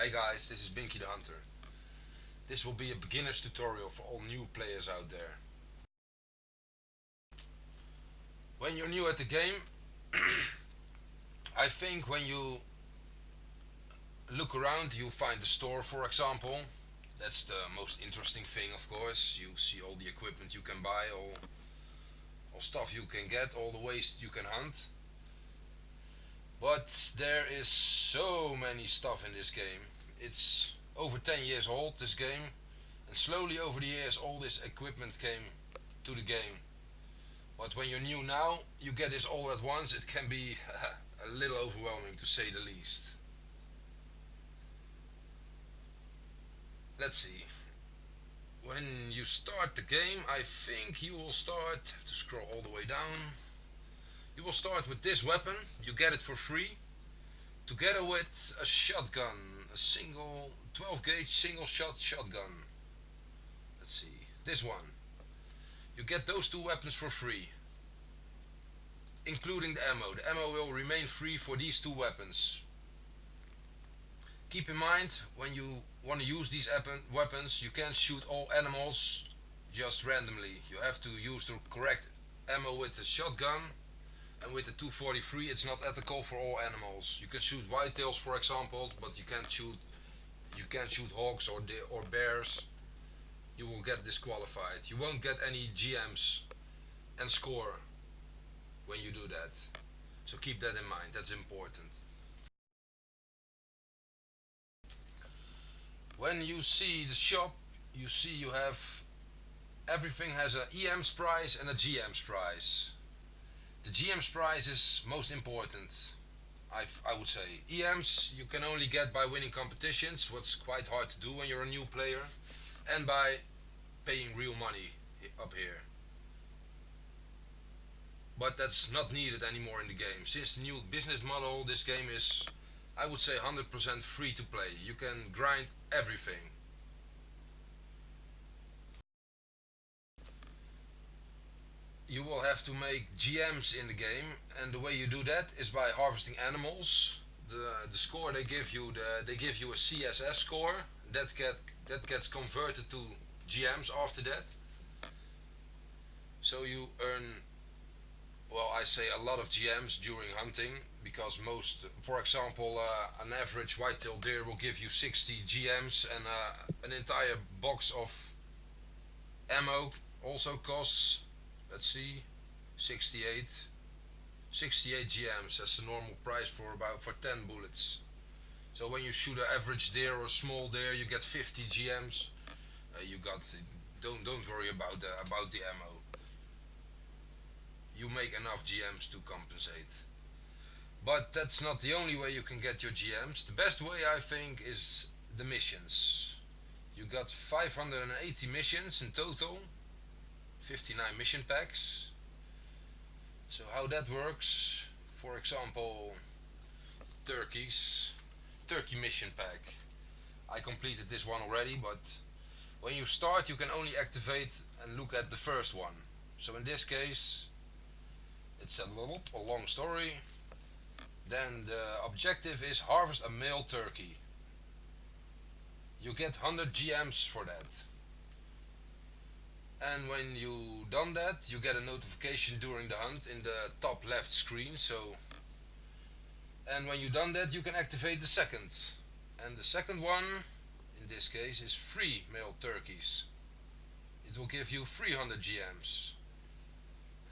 Hey guys, this is Binky the Hunter. This will be a beginner's tutorial for all new players out there. When you're new at the game, I think when you look around, you find the store, for example. That's the most interesting thing, of course. You see all the equipment you can buy, all stuff you can get, all the ways you can hunt. But there is so many stuff in this game. It's over 10 years old, this game, and slowly over the years all this equipment came to the game. But when you're new now, you get this all at once. It can be a little overwhelming to say the least. Let's see. When you start the game, I think you will start. Have to scroll all the way down. You will start with this weapon. You get it for free, together with a shotgun, a single 12 gauge single shot shotgun. Let's see. This one. You get those two weapons for free, including the ammo. The ammo will remain free for these two weapons. Keep in mind, when you want to use these weapons, you can't shoot all animals just randomly. You have to use the correct ammo with the shotgun, and with the 243 it's not ethical for all animals. You can shoot whitetails, for example, but you can't shoot hogs or bears. You will get disqualified. You won't get any GMs and score when you do that. So keep that in mind. That's important. When you see the shop, you see you have everything has a EM's price and a GM's price. The GM's price is most important. I would say EMs you can only get by winning competitions, what's quite hard to do when you're a new player, and by paying real money up here. But that's not needed anymore in the game. Since the new business model, this game is, I would say, 100% free to play. You can grind everything. You will have to make GMs in the game, and the way you do that is by harvesting animals. The score they give you, they give you a CSS score that gets converted to GMs after that. So you earn, well, I say a lot of GMs during hunting, because most, for example, an average whitetail deer will give you 60 GMs, and an entire box of ammo also costs, let's see, 68 68 GMs. That's the normal price for 10 bullets. So when you shoot an average deer or a small deer, you get 50 GMs. You got, don't worry about the ammo. You make enough GMs to compensate. But that's not the only way you can get your GMs. The best way, I think, is the missions. You got 580 missions in total, 59 mission packs. So how that works, for example, turkey mission pack. I completed this one already, but when you start you can only activate and look at the first one. So in this case it's a long story. Then the objective is harvest a male turkey. You get 100 GMs for that. And when you done that, you get a notification during the hunt in the top left screen. And when you done that, you can activate the second. And the second one, in this case, is 3 male turkeys. It will give you 300 GMs.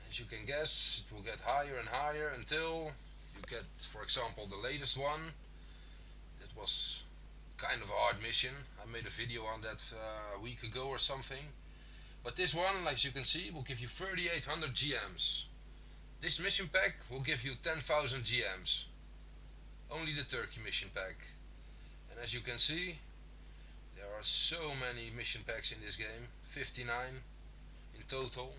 As you can guess, it will get higher and higher until you get, for example, the latest one. It was kind of a hard mission. I made a video on that a week ago or something. But this one, as you can see, will give you 3800 GMs. This mission pack will give you 10,000 GMs. Only the turkey mission pack. And as you can see, there are so many mission packs in this game, 59 in total.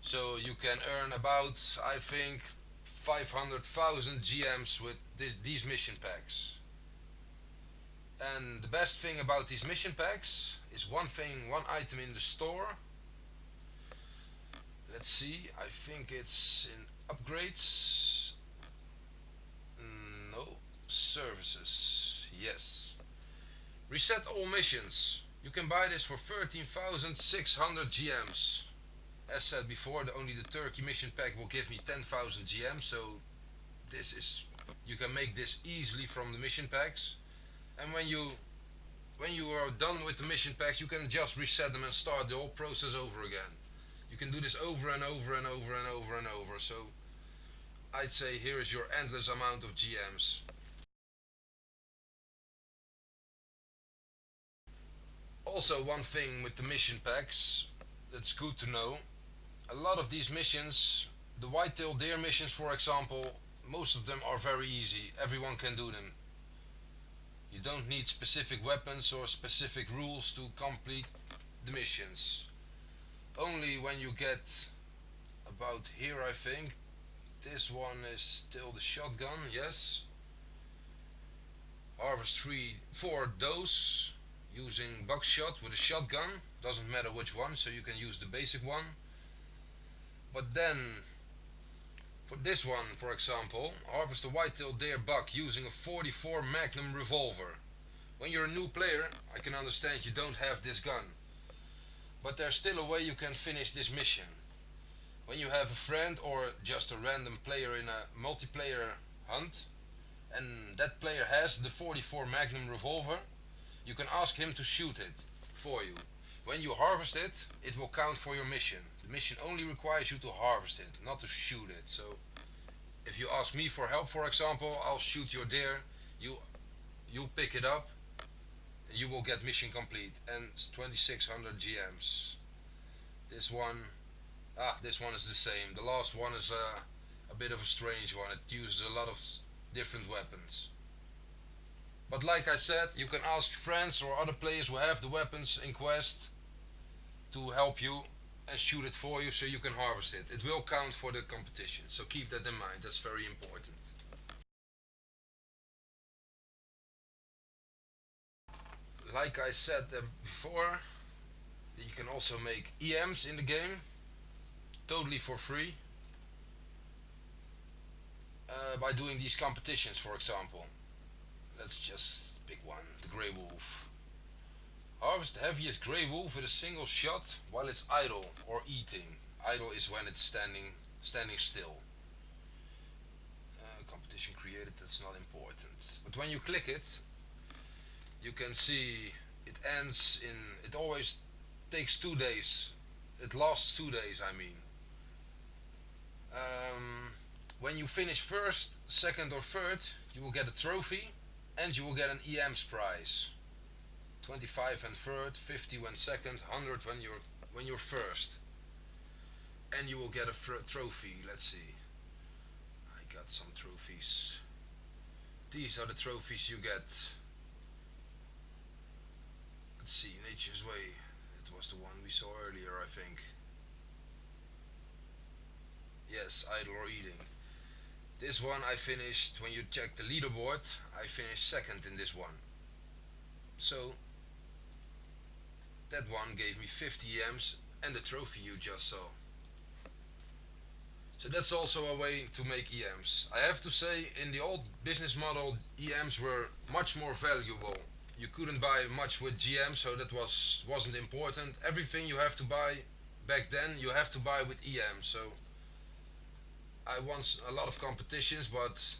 So you can earn about, I think, 500,000 GMs with these mission packs. And the best thing about these mission packs is one item in the store. Let's see, I think it's in upgrades. No, services. Yes. Reset all missions. You can buy this for 13,600 GMs. As said before, only the Turkey mission pack will give me 10,000 GMs, so this is, you can make this easily from the mission packs. And when you are done with the mission packs, you can just reset them and start the whole process over again. You can do this over and over and over and over and over. So I'd say here is your endless amount of GMs. Also, one thing with the mission packs that's good to know, a lot of these missions, the white-tailed deer missions for example, most of them are very easy. Everyone can do them. You don't need specific weapons or specific rules to complete the missions. Only when you get about here, I think, this one is still the shotgun, yes. Harvest 4 dose using buckshot with a shotgun, doesn't matter which one, so you can use the basic one. But then, for this one, for example, harvest a white-tailed deer buck using a 44 Magnum revolver. When you're a new player, I can understand you don't have this gun. But there's still a way you can finish this mission. When you have a friend or just a random player in a multiplayer hunt, and that player has the 44 Magnum revolver, you can ask him to shoot it for you. When you harvest it, it will count for your mission. The mission only requires you to harvest it, not to shoot it. So if you ask me for help, for example, I'll shoot your deer, you pick it up, you will get mission complete, and 2600 GMs. This one is the same. The last one is a bit of a strange one. It uses a lot of different weapons. But like I said, you can ask friends or other players who have the weapons in quest to help you and shoot it for you so you can harvest it. It will count for the competition, so keep that in mind. That's very important. Like I said before, you can also make EMs in the game, totally for free, by doing these competitions, for example. Let's just pick one, the Grey Wolf. Harvest the heaviest Grey Wolf with a single shot while it's idle or eating. Idle is when it's standing still. Competition created, that's not important. But when you click it, you can see it ends in, it always takes 2 days. It lasts 2 days, I mean. When you finish first, second or third, you will get a trophy and you will get an EM's prize. 25 when third, 50 when second, 100 when you're first. And you will get a trophy. Let's see. I got some trophies. These are the trophies you get. Let's see, Nature's Way. It was the one we saw earlier, I think. Yes, idle or eating. This one I finished, when you check the leaderboard, I finished second in this one. So, that one gave me 50 EMs and the trophy you just saw. So that's also a way to make EMs. I have to say, in the old business model, EMs were much more valuable. You couldn't buy much with GM, so that wasn't important. Everything you have to buy back then, you have to buy with EM. So I won a lot of competitions, but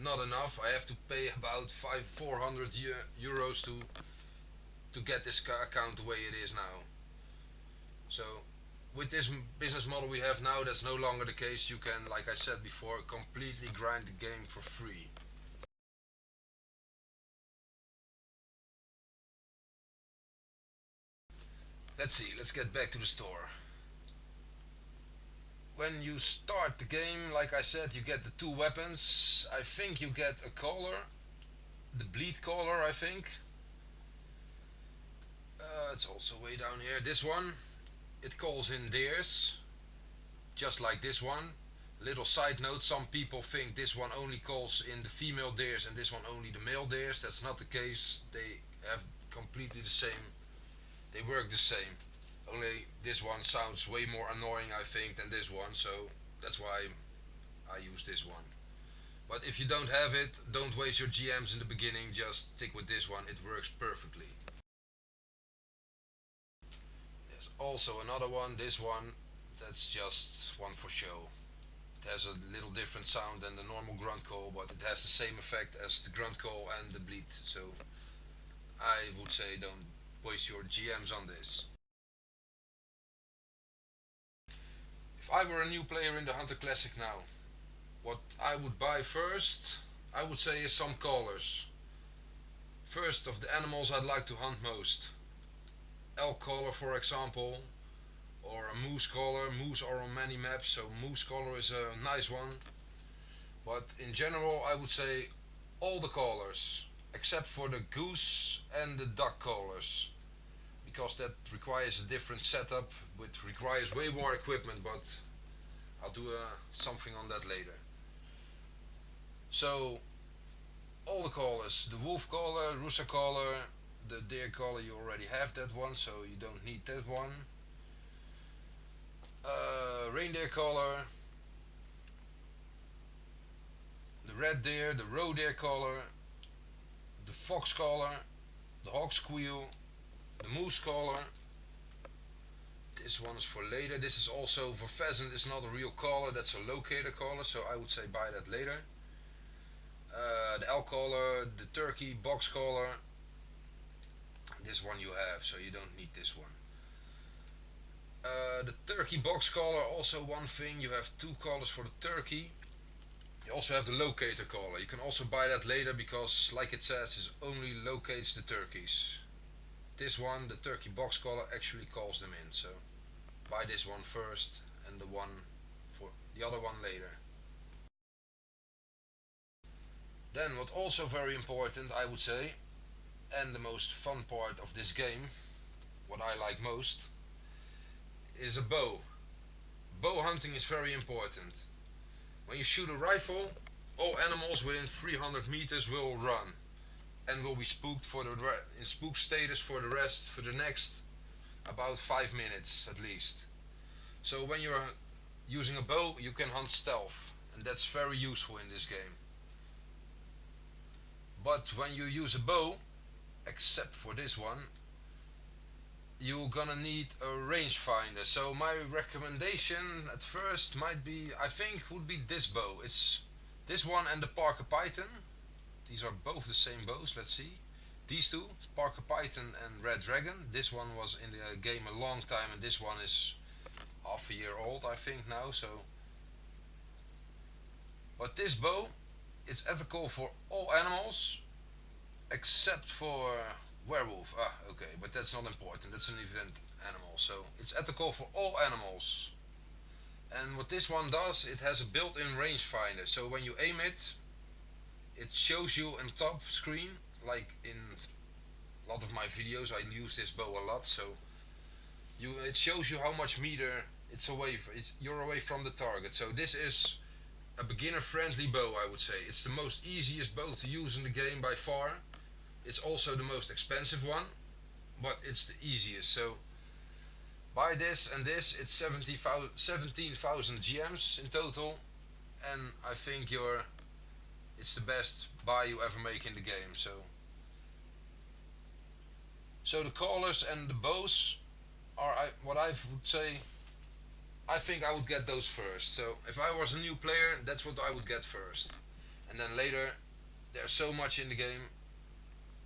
not enough. I have to pay about 400 euros to get this account the way it is now. So with this business model we have now, that's no longer the case. You can, like I said before, completely grind the game for free. Let's see, let's get back to the store. When you start the game, like I said, you get the 2 weapons. I think you get a collar, the bleed collar, I think. It's also way down here. This one, it calls in deers, just like this one. Little side note, some people think this one only calls in the female deers and this one only the male deers. That's not the case. They have completely the same, they work the same. Only this one sounds way more annoying, I think, than this one, so that's why I use this one. But if you don't have it, don't waste your GMs in the beginning, just stick with this one, it works perfectly. There's also another one, this one, that's just one for show. It has a little different sound than the normal grunt call, but it has the same effect as the grunt call and the bleed. So I would say don't waste your GMs on this. If I were a new player in the Hunter Classic now, what I would buy first, I would say, is some callers. First of the animals I'd like to hunt most. Elk caller, for example, or a moose caller. Moose are on many maps, so moose caller is a nice one. But in general, I would say all the callers, except for the goose and the duck callers, because that requires a different setup, which requires way more equipment. But I'll do something on that later. So all the callers, the wolf caller, rooster caller, the deer caller, you already have that one, so you don't need that one. Reindeer caller, the red deer, the roe deer caller, the fox caller, the hawk squeal, the moose caller. This one is for later. This is also for pheasant. It's not a real caller. That's a locator caller. So I would say buy that later. The elk caller, the turkey box caller. This one you have, so you don't need this one. The turkey box caller, also one thing. You have two callers for the turkey. You also have the locator caller. You can also buy that later because, like it says, it only locates the turkeys. This one, the turkey box caller, actually calls them in. So buy this one first and the one for the other one later. Then what also very important, I would say, and the most fun part of this game, what I like most, is a bow. Bow hunting is very important. When you shoot a rifle, all animals within 300 meters will run and will be spooked in spook status for the next about 5 minutes at least. So when you're using a bow, you can hunt stealth, and that's very useful in this game. But when you use a bow, except for this one, you're gonna need a rangefinder. So my recommendation at first might be, I think, would be this bow. It's this one and the Parker Python. These are both the same bows. Let's see. These two, Parker Python and Red Dragon. This one was in the game a long time, and this one is half a year old, I think now. So, but this bow, it's ethical for all animals except for werewolf. Ah, okay, but that's not important. That's an event animal, so it's ethical for all animals. And what this one does, it has a built-in rangefinder. So when you aim it, it shows you on top screen, like in a lot of my videos, I use this bow a lot. So it shows you how much meter you're away from the target. So this is a beginner-friendly bow, I would say. It's the most easiest bow to use in the game by far. It's also the most expensive one, but it's the easiest. So buy this and this. It's 17,000 GMs in total, and I think it's the best buy you ever make in the game. So the callers and the bows are what I would say. I think I would get those first. So if I was a new player, that's what I would get first, and then later there's so much in the game,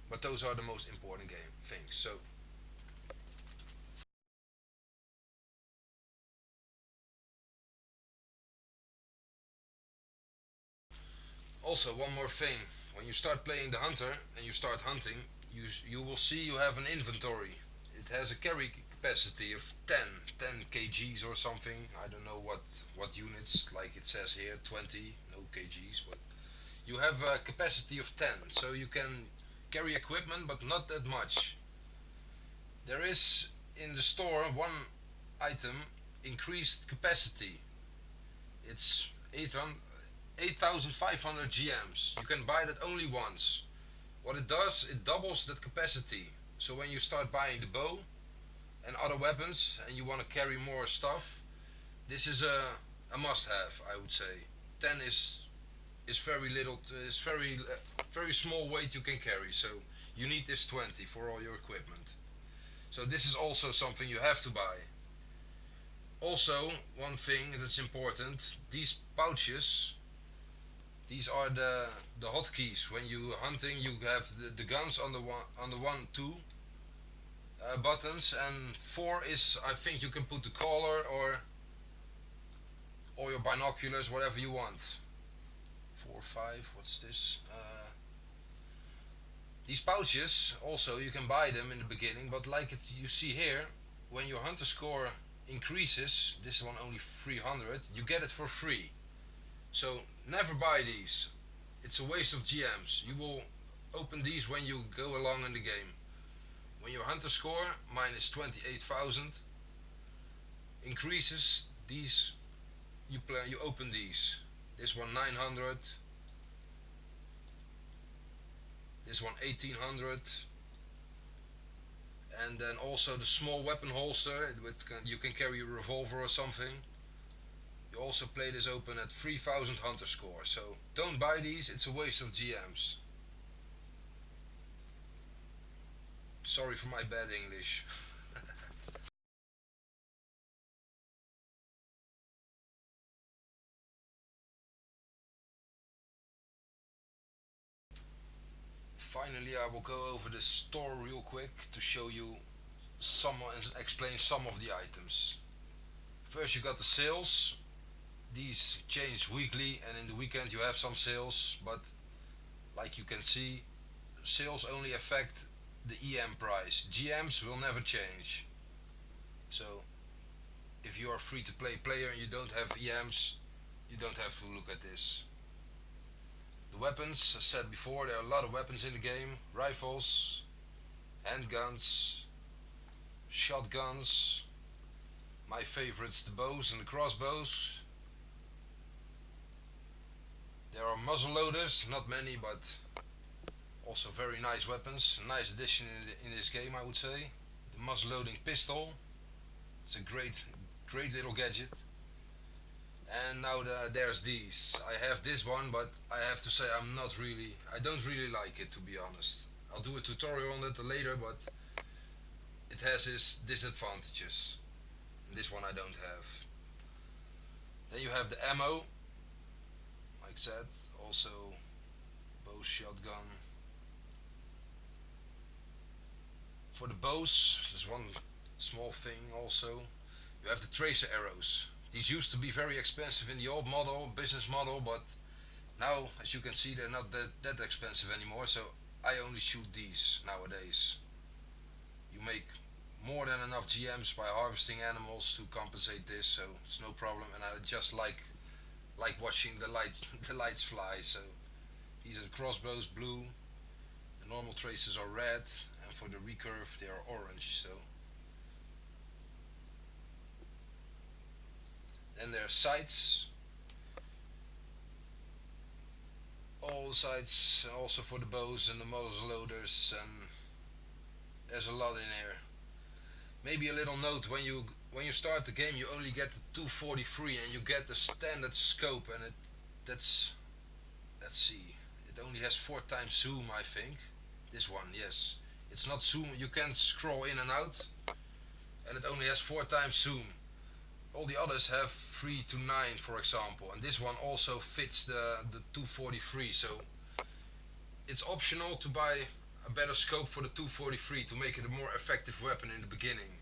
but those are the most important game things. So also one more thing, when you start playing the hunter and you start hunting, you will see you have an inventory. It has a carry capacity of 10 kgs or something. I don't know what units, like it says here 20, no kgs, but you have a capacity of 10, so you can carry equipment, but not that much. There is in the store one item, increased capacity. It's 8,500 GMs. You can buy that only once. What it does, it doubles that capacity. So when you start buying the bow and other weapons and you want to carry more stuff, this is a must have, I would say. 10 is is very little. Is very small weight you can carry. So you need this 20 for all your equipment. So this is also something you have to buy. Also, one thing that's important: these pouches. These are the hotkeys. When you hunting, you have the guns on the one two buttons, and four is I think you can put the collar or your binoculars, whatever you want. Four, five. What's this? These pouches also you can buy them in the beginning, but like you see here, when your hunter score increases, this one only 300, you get it for free. So never buy these. It's a waste of GMs. You will open these when you go along in the game. When your hunter score minus 28,000 increases, these you open these. This one 900, this one 1800, and then also the small weapon holster. You can carry a revolver or something. You also play this open at 3000 hunter score. So don't buy these. It's a waste of GMs. Sorry for my bad English. Finally, I will go over the store real quick to show you some and explain some of the items. First, you got the sales. These change weekly, and in the weekend you have some sales, but like you can see, sales only affect the EM price. GMs will never change. So if you are free to play player and you don't have EMs, you don't have to look at this. The weapons, as said before, there are a lot of weapons in the game: rifles, handguns, shotguns. My favorites, the bows and the crossbows. There are muzzle loaders, not many, but also very nice weapons. A nice addition in this game, I would say. The muzzle loading pistol. It's a great little gadget. And now there's these. I have this one, but I have to say I don't really like it, to be honest. I'll do a tutorial on it later, but it has its disadvantages. And this one I don't have. Then you have the ammo, like that. Also, bow shotgun. For the bows, there's one small thing also. You have the tracer arrows. These used to be very expensive in the old model, business model, but now, as you can see, they're not that expensive anymore, so I only shoot these nowadays. You make more than enough GMs by harvesting animals to compensate this, so it's no problem, and I just like watching the the lights fly. So these are the crossbows, blue, the normal traces are red, and for the recurve they are orange. So then there are sights, all the sights, also for the bows and the muzzle loaders, and there's a lot in here. Maybe a little note: when you start the game, you only get the 243, and you get the standard scope, and that's let's see, it only has 4 times zoom, I think. This one, yes, it's not zoom. You can scroll in and out, and it only has 4 times zoom. All the others have 3 to 9, for example, and this one also fits the 243. So it's optional to buy a better scope for the 243 to make it a more effective weapon in the beginning.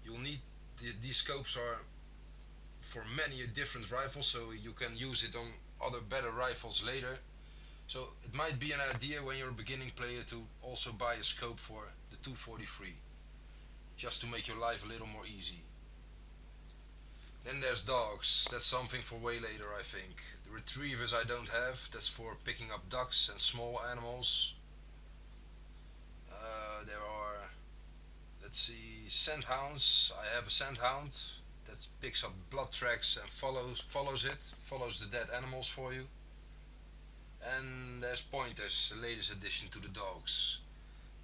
You'll need these scopes are for many different rifles, so you can use it on other better rifles later. So it might be an idea when you're a beginning player to also buy a scope for the 243, just to make your life a little more easy. Then there's dogs. That's something for way later, I think. The retrievers I don't have. That's for picking up ducks and small animals. There are, let's see, scent hounds. I have a scent hound that picks up blood tracks and follows the dead animals for you. And there's pointers, the latest addition to the dogs.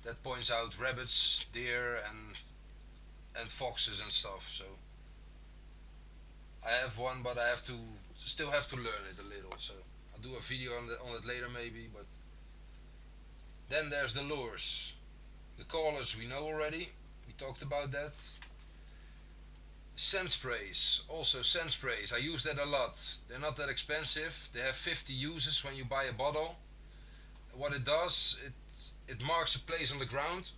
That points out rabbits, deer, and foxes and stuff. So I have one, but I still have to learn it a little. So I'll do a video on it later maybe, but then there's the lures. The callers we know already. We talked about that. Scent sprays. Also scent sprays. I use that a lot. They're not that expensive. They have 50 uses when you buy a bottle. What it does, it marks a place on the ground.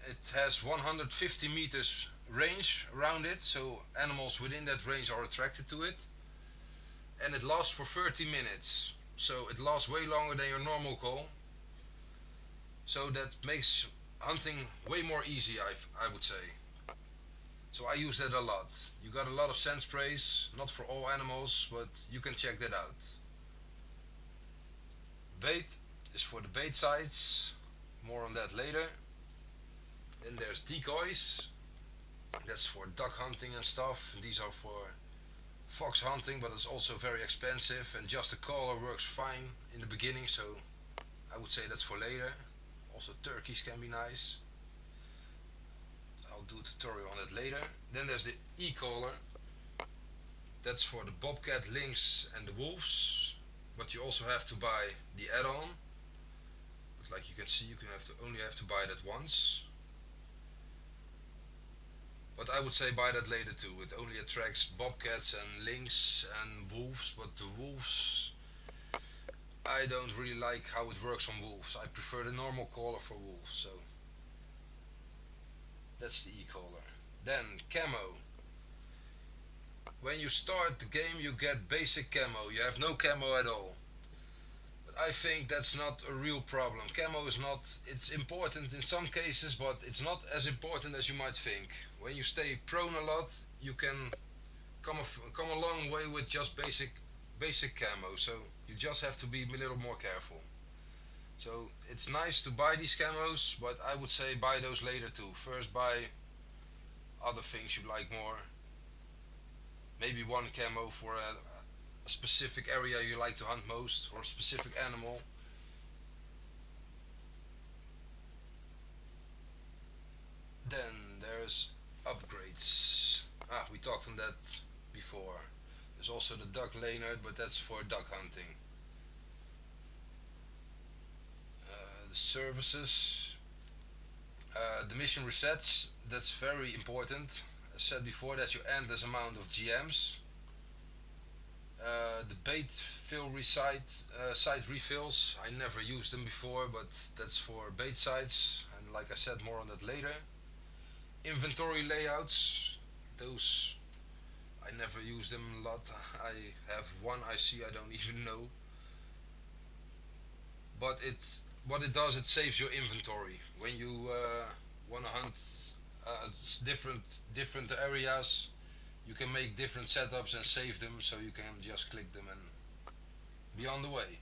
It has 150 meters range around it, so animals within that range are attracted to it. And it lasts for 30 minutes. So it lasts way longer than your normal call. So that makes hunting way more easy, I would say. So I use that a lot. You got a lot of scent sprays, not for all animals, but you can check that out. Bait is for the bait sites, more on that later. Then there's decoys, that's for duck hunting and stuff. These are for fox hunting, but it's also very expensive, and just a caller works fine in the beginning, so I would say that's for later. Also turkeys can be nice. I'll do a tutorial on it later. Then there's the e-caller. That's for the bobcat, lynx and the wolves, but you also have to buy the add-on. But like you can see, you can only have to buy that once. But I would say buy that later too. It only attracts bobcats and lynx and wolves, but the wolves, I don't really like how it works on wolves. I prefer the normal caller for wolves, so that's the e-caller. Then camo. When you start the game you get basic camo. You have no camo at all. But I think that's not a real problem. Camo is not, it's important in some cases, but it's not as important as you might think. When you stay prone a lot, you can come a long way with just basic camo. So you just have to be a little more careful. So it's nice to buy these camos, but I would say buy those later too. First buy other things you like more. Maybe one camo for a specific area you like to hunt most, or a specific animal. Then there's upgrades. We talked on that before. There's also the duck lanyard, but that's for duck hunting. The services, the mission resets, that's very important. As said before, that's your endless amount of GMs. The bait fill site refills, I never used them before, but that's for bait sites, and like I said, more on that later. Inventory layouts, those I never use them a lot. I have one I see, I don't even know. But what it does, it saves your inventory when you want to hunt different areas. You can make different setups and save them, so you can just click them and be on the way.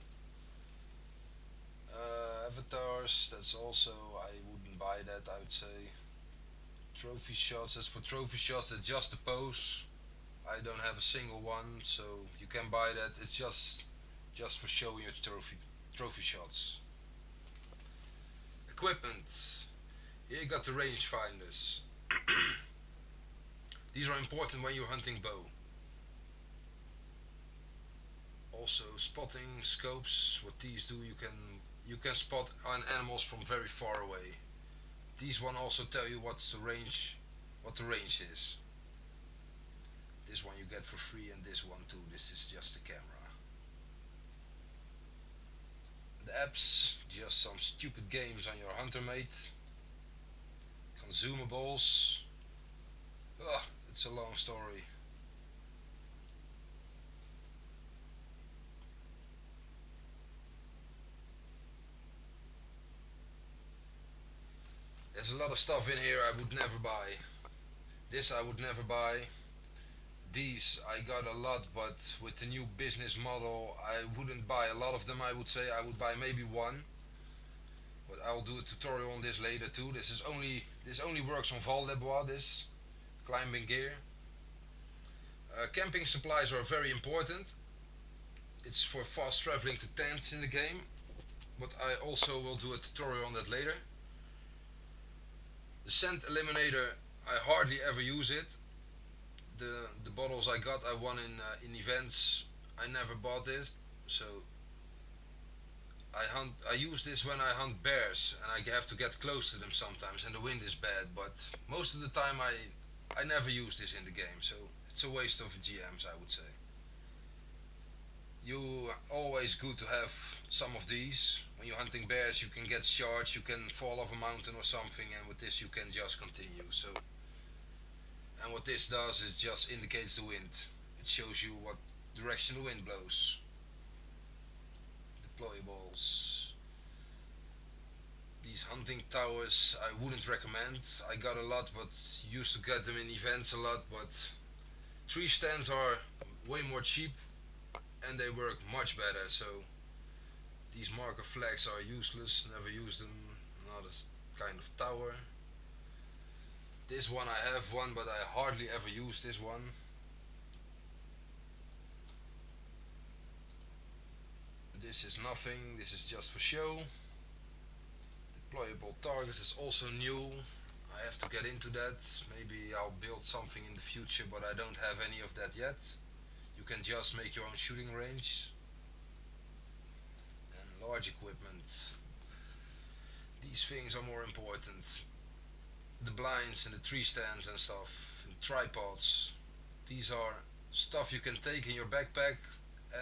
Avatars, that's also, I wouldn't buy that, I would say. Trophy shots, that's for trophy shots, that's just the pose. I don't have a single one, so you can buy that. It's just for showing your trophy shots. Equipment. Here you got the rangefinders. These are important when you're hunting bow. Also spotting scopes. What these do, you can spot on animals from very far away. These one also tell you what the range is. This one you get for free, and this one too. This is just the camera. The apps, just some stupid games on your HunterMate. Consumables. Ugh, it's a long story. There's a lot of stuff in here I would never buy. This I would never buy. These I got a lot, but with the new business model I wouldn't buy a lot of them. I would say I would buy maybe one. But I'll do a tutorial on this later too. This only works on Val des Bois, this climbing gear. Camping supplies are very important. It's for fast traveling to tents in the game, but I also will do a tutorial on that later. The scent eliminator, I hardly ever use it. The bottles I got, I won in events. I never bought this, so I use this when I hunt bears and I have to get close to them sometimes and the wind is bad, but most of the time I never use this in the game, so it's a waste of GMs, I would say. You always good to have some of these. When you're hunting bears, you can get charged, you can fall off a mountain or something, and with this you can just continue. So, and what this does is just indicates the wind. It shows you what direction the wind blows. Deployables. These hunting towers I wouldn't recommend. I got a lot, but used to get them in events a lot. But tree stands are way more cheap and they work much better. So these marker flags are useless. Never use them. Another kind of tower. This one I have one, but I hardly ever use this one. This is nothing. This is just for show. Deployable targets is also new. I have to get into that. Maybe I'll build something in the future, but I don't have any of that yet. You can just make your own shooting range. And large equipment. These things are more important. The blinds and the tree stands and stuff. And tripods. These are stuff you can take in your backpack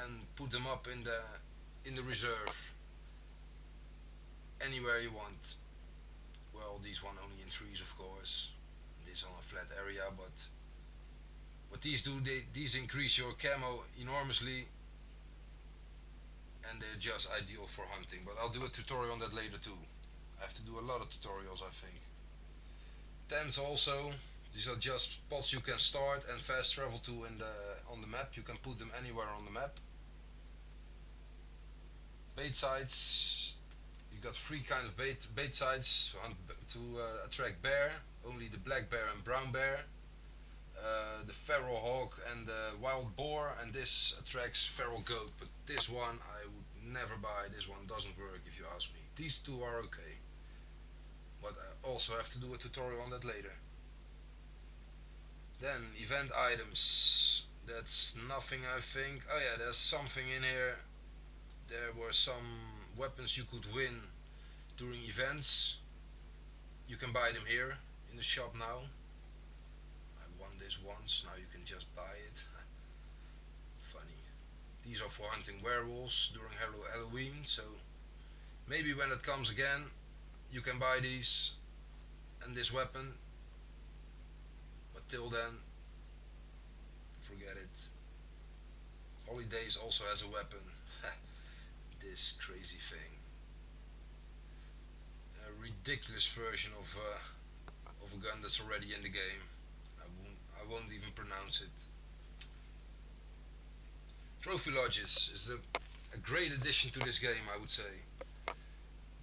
and put them up in the reserve. Anywhere you want. Well, these one only in trees, of course. This on a flat area, but what these do, these increase your camo enormously, and they're just ideal for hunting. But I'll do a tutorial on that later too. I have to do a lot of tutorials, I think. Tents also. These are just spots you can start and fast travel to in the on the map. You can put them anywhere on the map. Bait sites. You got three kinds of bait sites to attract bear. Only the black bear and brown bear. The feral hawk and the wild boar, and this attracts feral goat. But this one I would never buy. This one doesn't work if you ask me. These two are okay, but I also have to do a tutorial on that later. Then event items. That's nothing, I think. Oh yeah, there's something in here. There were some weapons you could win during events. You can buy them here in the shop now. I won this once, now you can just buy it. Funny. These are for hunting werewolves during Halloween, so maybe when it comes again, you can buy these and this weapon. But till then, forget it. Holidays also has a weapon. This crazy thing. A ridiculous version of a gun that's already in the game. I won't even pronounce it. Trophy lodges is a great addition to this game, I would say.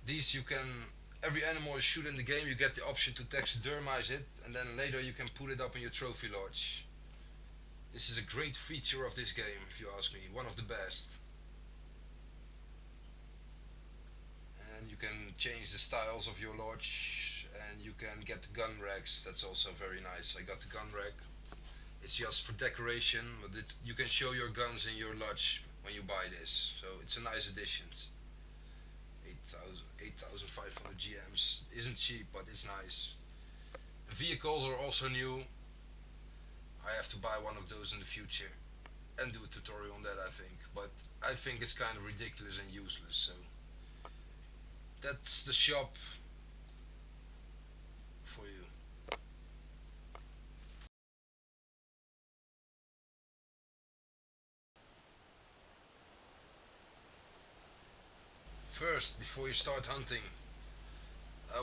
These you can, every animal you shoot in the game, you get the option to taxidermize it, and then later you can put it up in your trophy lodge. This is a great feature of this game, if you ask me, one of the best. And you can change the styles of your lodge, and you can get the gun racks. That's also very nice. I got the gun rack. It's just for decoration, but you can show your guns in your lodge when you buy this. So it's a nice addition. 8,500 GMs. Isn't cheap, but it's nice. Vehicles are also new. I have to buy one of those in the future and do a tutorial on that, I think. But I think it's kind of ridiculous and useless, so that's the shop for you. First, before you start hunting,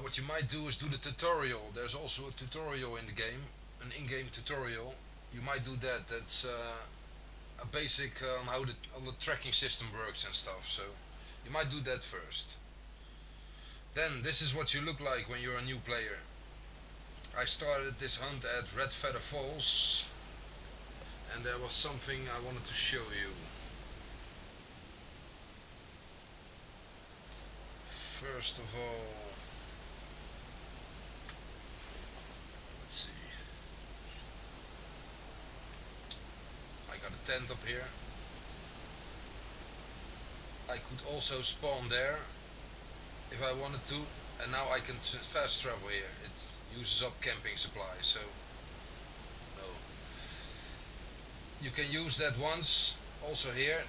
what you might do is do the tutorial. There's also a tutorial in the game, an in-game tutorial. You might do that. That's a basic on how the tracking system works and stuff. So you might do that first. Then this is what you look like when you're a new player. I started this hunt at Red Feather Falls, and there was something I wanted to show you. First of all, let's see. I got a tent up here. I could also spawn there if I wanted to, and now I can fast travel here. It uses up camping supplies, so no. You can use that once also here.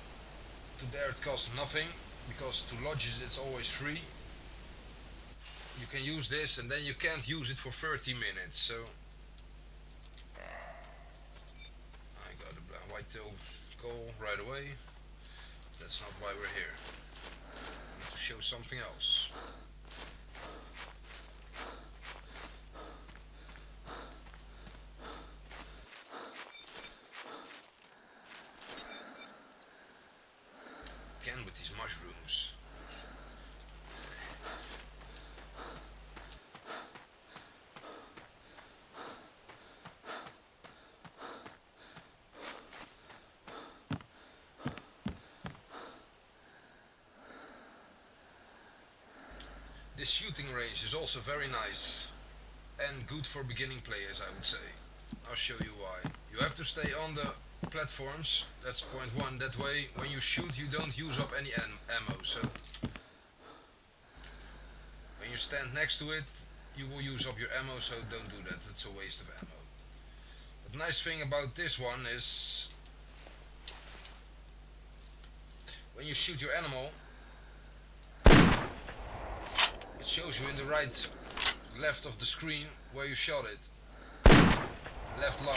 To there it costs nothing, because to lodges it's always free. You can use this and then you can't use it for 30 minutes, so I got a white-tail gull right away. That's not why we're here. I need to show something else. Again with these mushrooms. This shooting range is also very nice and good for beginning players, I would say. I'll show you why. You have to stay on the platforms, that's point one. That way when you shoot you don't use up any ammo, so when you stand next to it you will use up your ammo, so don't do that, it's a waste of ammo. The nice thing about this one is when you shoot your animal it shows you in the right left of the screen where you shot it. Left lung.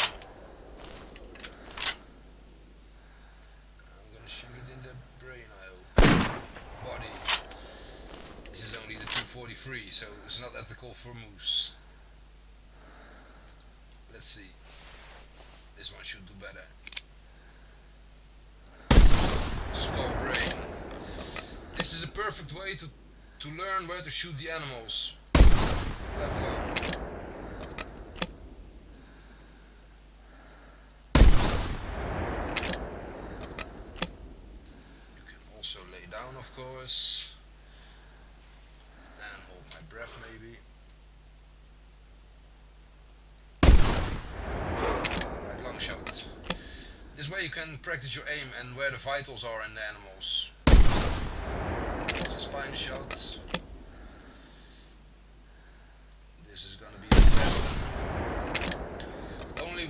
I'm gonna shoot it in the brain, I hope. Body. This is only the 243, so it's not ethical for moose. Let's see. This one should do better. Skull brain. This is a perfect way to learn where to shoot the animals. Left lung. You can also lay down, of course, and hold my breath maybe. Right, long shot. This way you can practice your aim and where the vitals are in the animals. It's a spine shot. This is gonna be interesting. Only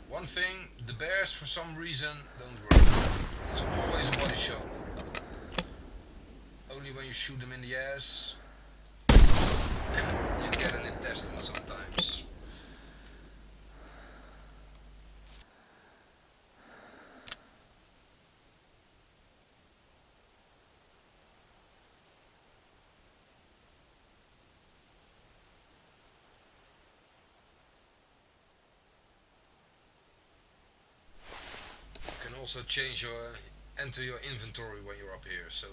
one thing, the bears for some reason don't work. It's always a body shot. Only when you shoot them in the ass you get an intestine sometimes. You can also enter your inventory when you're up here, so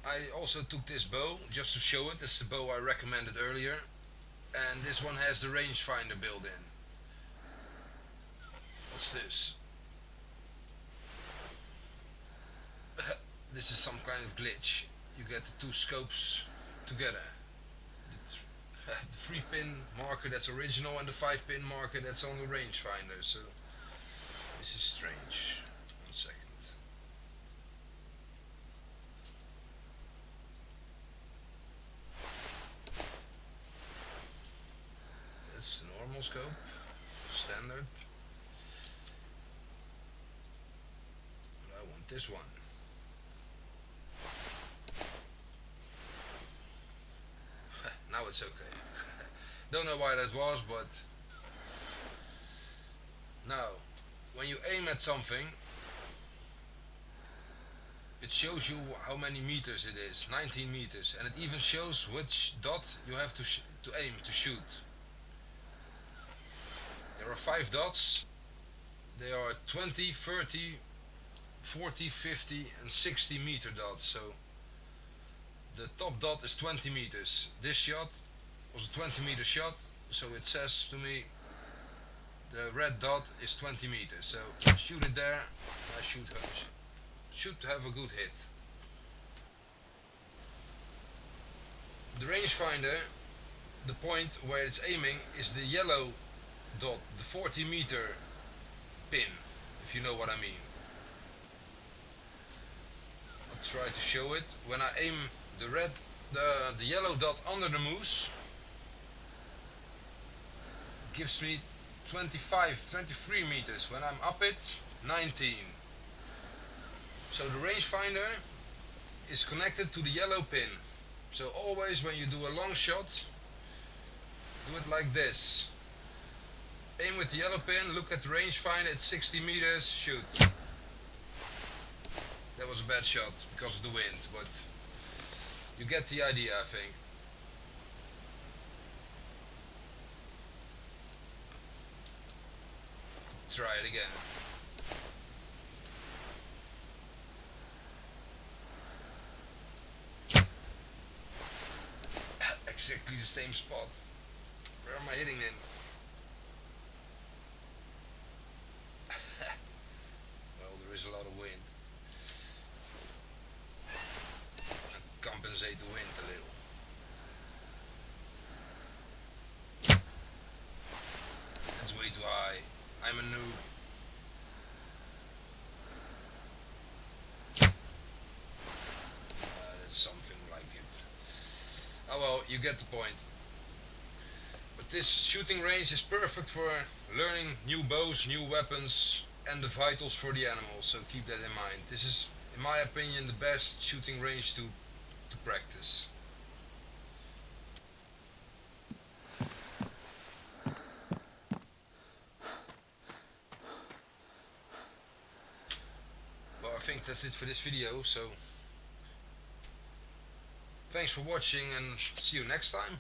I also took this bow just to show it. It's the bow I recommended earlier, and this one has the rangefinder built in. What's this? This is some kind of glitch. You get the two scopes together. The 3-pin marker that's original and the 5-pin marker that's on the rangefinder, so this is strange. 1 second. That's the normal scope, standard. But I want this one. Now it's okay. Don't know why that was, but now when you aim at something it shows you how many meters it is, 19 meters, and it even shows which dot you have to aim to shoot. There are 5 dots. They are 20, 30, 40, 50 and 60 meter dots, so the top dot is 20 meters. This shot was a 20 meter shot, so it says to me the red dot is 20 meters, so I shoot it there, I should have a good hit. The rangefinder, the point where it's aiming is the yellow dot, the 40 meter pin, if you know what I mean. try to show it. When I aim the yellow dot under the moose, gives me 25, 23 meters. When I'm up it, 19. So the rangefinder is connected to the yellow pin. So always when you do a long shot, do it like this. Aim with the yellow pin, look at the rangefinder at 60 meters, shoot. That was a bad shot because of the wind, but you get the idea, I think. Try it again. Exactly the same spot. Where am I hitting him? Well, there is a lot of wind. Compensate the wind a little. That's way too high. I'm a noob. That's something like it. Oh well, you get the point. But this shooting range is perfect for learning new bows, new weapons, and the vitals for the animals, so keep that in mind. This is, in my opinion, the best shooting range to practice. Well, I think that's it for this video, so thanks for watching and see you next time.